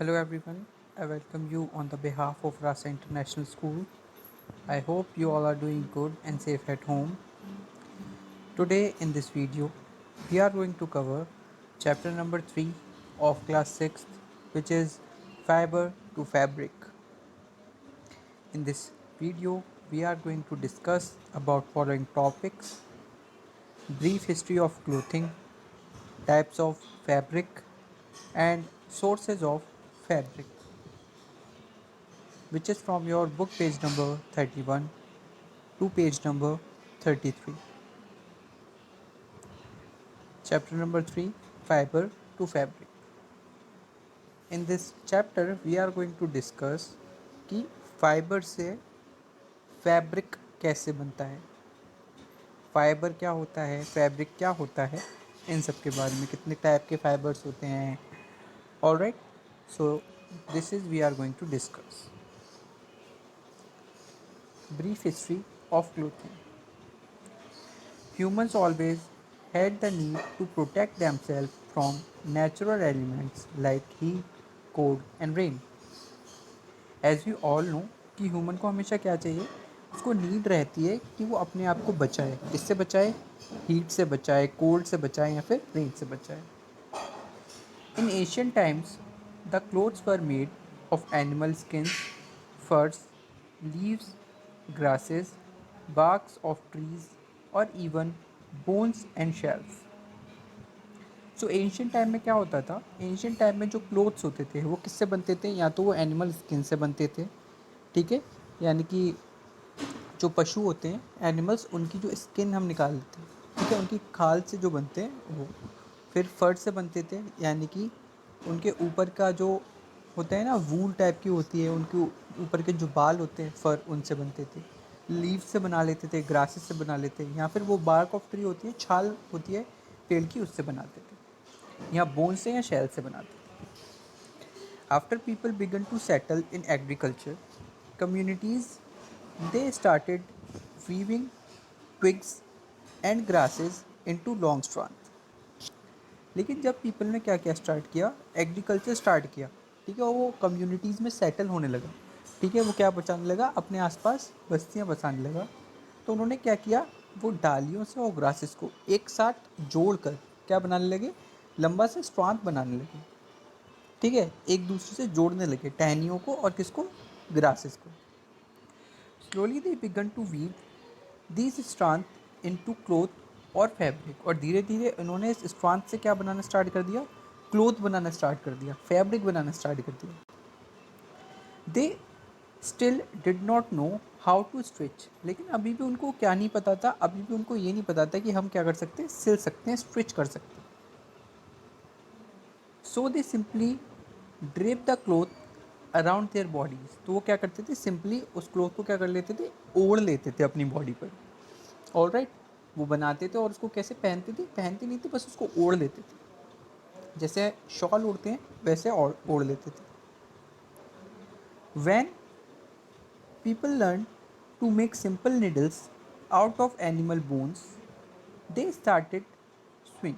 Hello everyone, I welcome you on the behalf of Rasa International School. I hope you all are doing good and safe at home. Today in this video, we are going to cover chapter number 3 of class 6th, which is fiber to fabric. In this video, we are going to discuss about following topics: brief history of clothing, types of fabric and sources of fabric, which is from your book page number 31 to page number 33. Chapter number 3, Fiber to Fabric. In this chapter we are going to discuss कि fibre से fabric कैसे बनता है, fibre क्या होता है, fabric क्या होता है, इन सब के बारे में, कितने टाइप के फाइबर्स होते हैं. Alright, so this is we are going to discuss brief history of clothing. Humans always had the need to protect themselves from natural elements like heat, cold and rain. As we all know कि human को हमेशा क्या चाहिए, उसको need रहती है कि वो अपने आप को बचाए. किससे बचाए? हीट से बचाए, कोल्ड से बचाए या फिर रेन से बचाए. In asian times the clothes were made of animal skins, furs, leaves, grasses, barks of trees, or even bones and shells. So ancient time में क्या होता था, एंशियंट टाइम में जो क्लोथ्स होते थे वो किससे बनते थे, या तो वो एनिमल स्किन से बनते थे, ठीक है, यानी कि जो पशु होते हैं एनिमल्स, उनकी जो स्किन हम निकाल लेते हैं, ठीक है, उनकी खाल से जो बनते हैं वो. फिर फर से बनते थे, यानी कि उनके ऊपर का जो होता है ना, वूल टाइप की होती है, उनके ऊपर के जो बाल होते हैं फर, उनसे बनते थे. लीव से बना लेते थे, ग्रासेस से बना लेते हैं, या फिर वो बार्क ऑफ ट्री होती है, छाल होती है पेड़ की, उससे बनाते थे, या बोन से या शेल से बनाते थे. After people began to settle in agriculture communities, they started weaving twigs and grasses into long strands. लेकिन जब पीपल ने क्या क्या स्टार्ट किया, एग्रीकल्चर स्टार्ट किया, ठीक है, और वो कम्युनिटीज़ में सेटल होने लगा, ठीक है, वो क्या बचाने लगा, अपने आसपास बस्तियाँ बसाने लगा. तो उन्होंने क्या किया, वो डालियों से और ग्रासेस को एक साथ जोड़कर क्या बनाने लगे, लंबा से स्ट्रांड बनाने लगे, ठीक है, एक दूसरे से जोड़ने लगे टहनियों को और किसको, ग्रासेस को. Slowly they began to weave these strand into cloth और फैब्रिक. और धीरे धीरे इन्होंने इस स्ट्रांड से क्या बनाना स्टार्ट कर दिया, क्लोथ बनाना स्टार्ट कर दिया, फैब्रिक बनाना स्टार्ट कर दिया. They still did not know how to stitch. लेकिन अभी भी उनको क्या नहीं पता था, अभी भी उनको ये नहीं पता था कि हम क्या कर सकते हैं, सिल सकते हैं, स्टिच कर सकते हैं. So they simply drape the cloth around their bodies. तो वो क्या करते थे, सिंपली उस क्लोथ को क्या कर लेते थे, ओढ़ लेते थे अपनी बॉडी पर. ऑल राइट, वो बनाते थे और उसको कैसे पहनते थे, पहनते नहीं थे, बस उसको ओढ़ लेते थे, जैसे शॉल ओढ़ते हैं वैसे ओढ़ ओढ़ लेते थे. When people learn to make simple needles out of animal bones, they started sewing.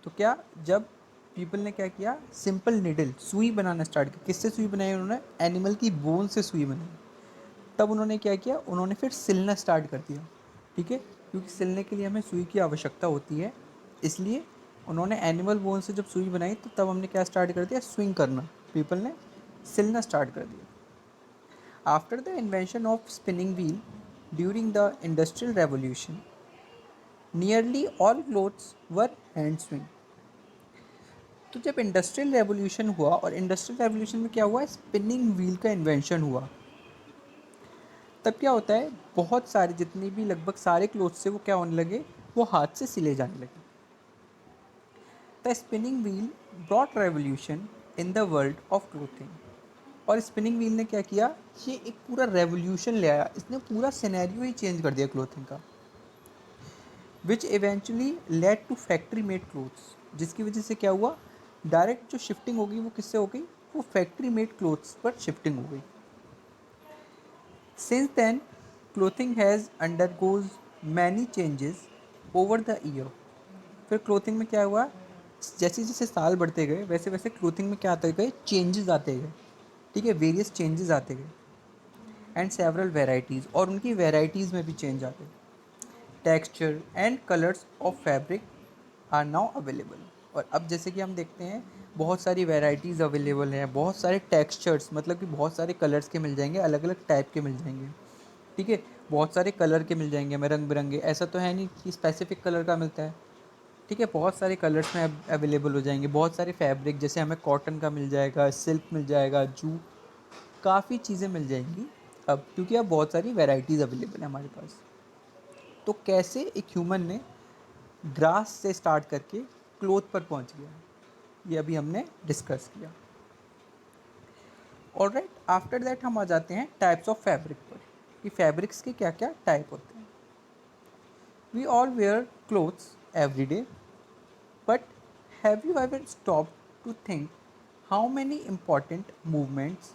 तो क्या, जब पीपल ने क्या किया, सिंपल निडल, सुई बनाना स्टार्ट किया. किससे सुई बनाई उन्होंने, एनिमल की बोन से सुई बनाई. तब उन्होंने क्या किया, उन्होंने फिर सिलना स्टार्ट कर दिया, ठीक है, क्योंकि सिलने के लिए हमें सुई की आवश्यकता होती है. इसलिए उन्होंने एनिमल बोन से जब सुई बनाई तो तब हमने क्या स्टार्ट कर दिया, स्विंग करना, पीपल ने सिलना स्टार्ट कर दिया. After the invention of spinning wheel during the industrial revolution, nearly all clothes were hand swing. तो जब इंडस्ट्रियल रेवोल्यूशन हुआ, और इंडस्ट्रियल रेवोल्यूशन में क्या हुआ, स्पिनिंग व्हील का इन्वेंशन हुआ, तब क्या होता है, बहुत सारे जितने भी लगभग सारे क्लोथ्स से वो क्या होने लगे, वो हाथ से सिले जाने लगे. The spinning wheel brought revolution in the world of clothing. और स्पिनिंग व्हील ने क्या किया, ये एक पूरा रेवोल्यूशन ले आया, इसने पूरा सिनेरियो ही चेंज कर दिया क्लोथिंग का. Which eventually led to factory made clothes. जिसकी वजह से क्या हुआ, डायरेक्ट जो शिफ्टिंग होगी वो किससे हो गई, वो फैक्ट्री मेड क्लोथ्स पर शिफ्टिंग हो गई. Since then, clothing has undergoes many changes over the year. फिर क्लोथिंग में क्या हुआ, जैसे जैसे साल बढ़ते गए वैसे वैसे क्लोथिंग में क्या आते गए, चेंजेस आते गए, ठीक है, वेरियस चेंजेस आते गए एंड सेवरल वेराइटीज़, और उनकी वेराइटीज़ में भी चेंज आते गए। Texture and colours of fabric are now available. और अब जैसे कि हम देखते हैं बहुत सारी वेराइटीज़ अवेलेबल हैं, बहुत सारे टेक्सचर्स मतलब कि बहुत सारे कलर्स के मिल जाएंगे, अलग अलग टाइप के मिल जाएंगे, ठीक है, बहुत सारे कलर के मिल जाएंगे हमें, रंग बिरंगे, ऐसा तो है नहीं कि स्पेसिफिक कलर का मिलता है, ठीक है, बहुत सारे कलर्स में अवेलेबल हो जाएंगे, बहुत सारे फैब्रिक जैसे हमें कॉटन का मिल जाएगा, सिल्क मिल जाएगा, जूट, काफ़ी चीज़ें मिल जाएंगी अब, क्योंकि अब बहुत सारी वेराइटीज़ अवेलेबल है हमारे पास। तो कैसे एक ह्यूमन ने ग्रास से स्टार्ट करके क्लोथ पर पहुंच गया, ये अभी हमने डिस्कस किया। ऑलराइट, आफ्टर दैट हम आ जाते हैं टाइप्स ऑफ फैब्रिक पर, कि फैब्रिक्स के क्या क्या टाइप होते हैं। We all wear clothes every day, but have you ever stop to think how many important movements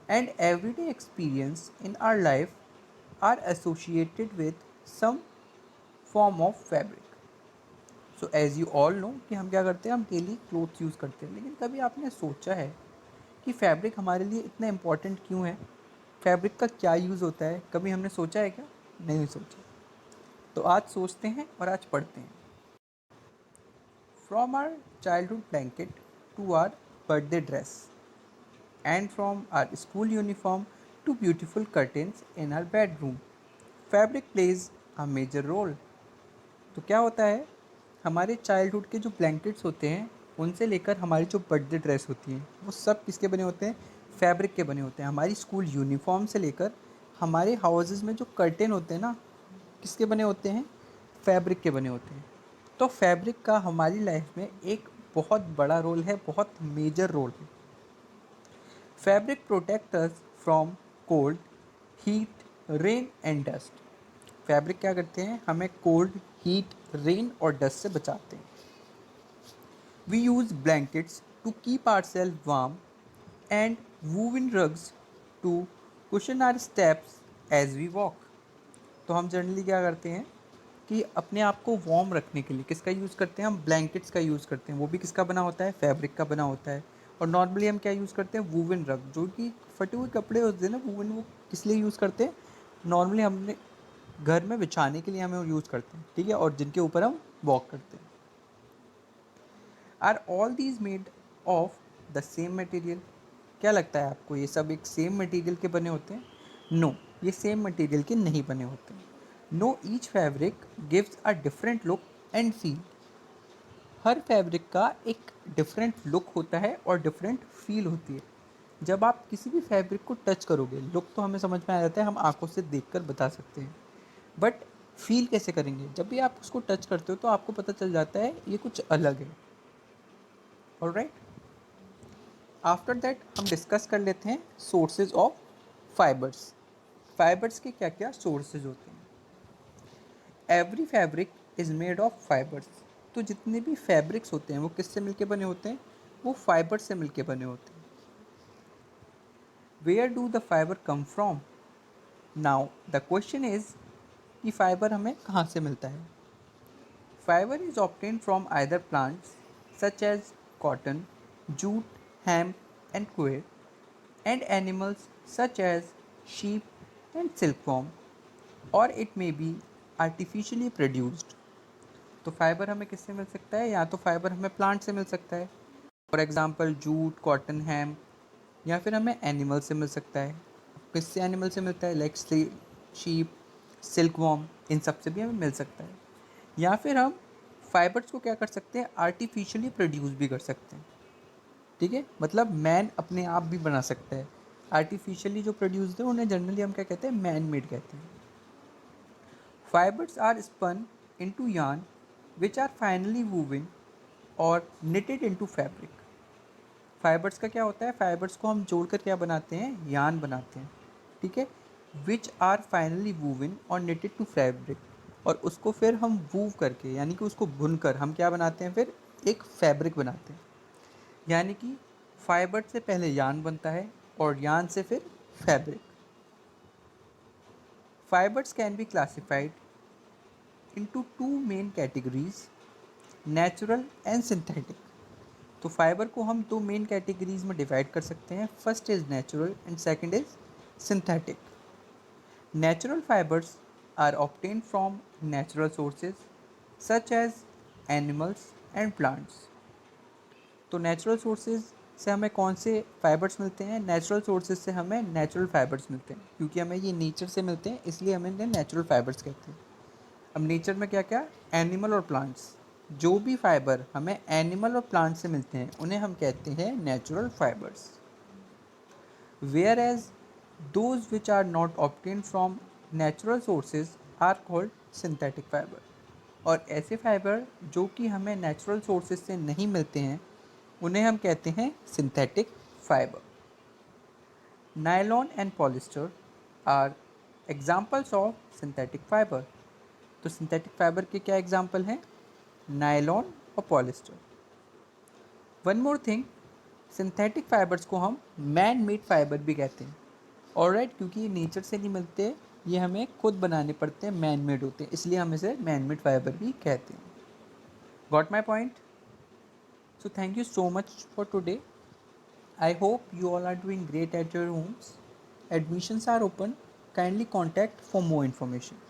and everyday experience in our life are associated with some form of fabric? So as you all know कि हम क्या करते हैं, हम daily clothes use करते हैं, लेकिन कभी आपने सोचा है कि फैब्रिक हमारे लिए इतना इम्पॉर्टेंट क्यों है, फैब्रिक का क्या यूज़ होता है, कभी हमने सोचा है क्या? नहीं सोचा। तो आज सोचते हैं और आज पढ़ते हैं। From our childhood blanket to our birthday dress and from our school uniform to beautiful curtains in our bedroom, fabric plays a major role. तो क्या होता है, हमारे चाइल्डहुड के जो ब्लैंकेट्स होते हैं उनसे लेकर हमारी जो बर्थडे ड्रेस होती हैं वो सब किसके बने होते हैं, फैब्रिक के बने होते हैं। हमारी स्कूल यूनिफॉर्म से लेकर हमारे हाउसेस में जो कर्टेन होते हैं ना, किसके बने होते हैं, फैब्रिक के बने होते हैं। तो फैब्रिक का हमारी लाइफ में एक बहुत बड़ा रोल है, बहुत मेजर रोल है। Fabric protect us from cold, heat, rain and dust. Fabric क्या करते हैं, हमें कोल्ड, हीट, रेन और डस्ट से बचाते हैं। We use blankets to keep ourself warm and woven rugs to cushion our steps as we walk. तो हम जनरली क्या करते हैं कि अपने आप को वार्म रखने के लिए किसका यूज़ करते हैं, हम ब्लैंकेट्स का यूज़ करते हैं, वो भी किसका बना होता है, फैब्रिक का बना होता है। और नॉर्मली हम क्या यूज़ करते हैं, वूवन रग, जो कि फटे हुए कपड़े होते हैं ना वूवन, वो किस लिए यूज़ करते हैं, नॉर्मली हमने घर में बिछाने के लिए हमें यूज़ करते हैं, ठीक है, और जिनके ऊपर हम वॉक करते हैं। Are all these made of the same material? क्या लगता है आपको, ये सब एक सेम मटेरियल के बने होते हैं? नो, ये सेम मटेरियल के नहीं बने होते हैं। No, each fabric gives a different look and feel. हर फैब्रिक का एक डिफरेंट लुक होता है और डिफरेंट फील होती है। जब आप किसी भी फैब्रिक को टच करोगे, लुक तो हमें समझ में आ जाता है, हम आंखों से देखकर बता सकते हैं, बट फील कैसे करेंगे, जब भी आप उसको टच करते हो तो आपको पता चल जाता है ये कुछ अलग है। ऑलराइट, आफ्टर दैट हम डिस्कस कर लेते हैं सोर्सेज ऑफ फाइबर्स। फाइबर्स के क्या क्या सोर्सेज होते हैं। Every fabric is made of fibres. तो जितने भी फैब्रिक्स होते हैं वो किससे मिलके बने होते हैं, वो फाइबर से मिलके बने होते हैं। Where do the fibre come from? Now the question is कि फाइबर हमें कहाँ से मिलता है। Fibre is obtain from either plants such as cotton, jute, hemp and quail, and animals such as sheep and silkworm, or it may be artificially produced। तो fibre हमें किससे मिल सकता है, या तो फाइबर हमें प्लांट से मिल सकता है, for example jute, cotton, hemp, या फिर हमें एनिमल से मिल सकता है। किससे एनिमल से मिलता है, लाइक शीप, सिल्कवॉर्म, इन सब से भी हमें मिल सकता है। या फिर हम फाइबर्स को क्या कर सकते हैं, आर्टिफिशियली प्रोड्यूस भी कर सकते हैं, ठीक है, मतलब मैन अपने आप भी बना सकता है। आर्टिफिशियली जो प्रोड्यूस्ड है उन्हें जनरली हम क्या कहते हैं, मैन मेड कहते हैं। Fibres are spun into yarn which are finally woven और knitted into fabric। फाइबर्स का क्या होता है, फाइबर्स को हम जोड़कर क्या बनाते हैं, यान बनाते हैं, ठीक है, विच आर फाइनली वूवन और knitted टू फैब्रिक, और उसको फिर हम वूव करके यानी कि उसको बुनकर हम क्या बनाते हैं, फिर एक फैब्रिक बनाते हैं। यानी कि फाइबर से पहले यान बनता है और यान से फिर fabric. Fibres can be classified into two main categories, natural and synthetic. तो फाइबर को हम दो मेन कैटेगरीज में डिवाइड कर सकते हैं. First is natural and second is synthetic. Natural fibres are obtained from natural sources such as animals and plants. तो natural sources से हमें कौन से फाइबर्स मिलते हैं? नेचुरल सोर्सेज से हमें नेचुरल फाइबर्स मिलते हैं, क्योंकि हमें ये नेचर से मिलते हैं, इसलिए हमें इन्हें नेचुरल फाइबर्स कहते हैं. अब नेचर में क्या क्या? एनिमल और प्लांट्स. जो भी फाइबर हमें एनिमल और प्लांट से मिलते हैं उन्हें हम कहते हैं natural fibres. Whereas those which are not obtain from natural sources are called synthetic fibre. और ऐसे फाइबर जो कि हमें नेचुरल सोर्सेज से नहीं मिलते हैं उन्हें हम कहते हैं synthetic fibre. Nylon and polyester are examples of synthetic fibre. तो सिंथेटिक फाइबर के क्या एग्जाम्पल हैं? नायलॉन और polyester. One more thing, synthetic fibres को हम मैन मेड फाइबर भी कहते हैं. ऑलराइट, क्योंकि ये नेचर से नहीं मिलते, ये हमें खुद बनाने पड़ते हैं, मैन मेड होते हैं, इसलिए हम इसे मैन मेड फाइबर भी कहते हैं. Got my point? So thank you so much for today. I hope you all are doing great at your homes. Admissions are open. Kindly contact for more information.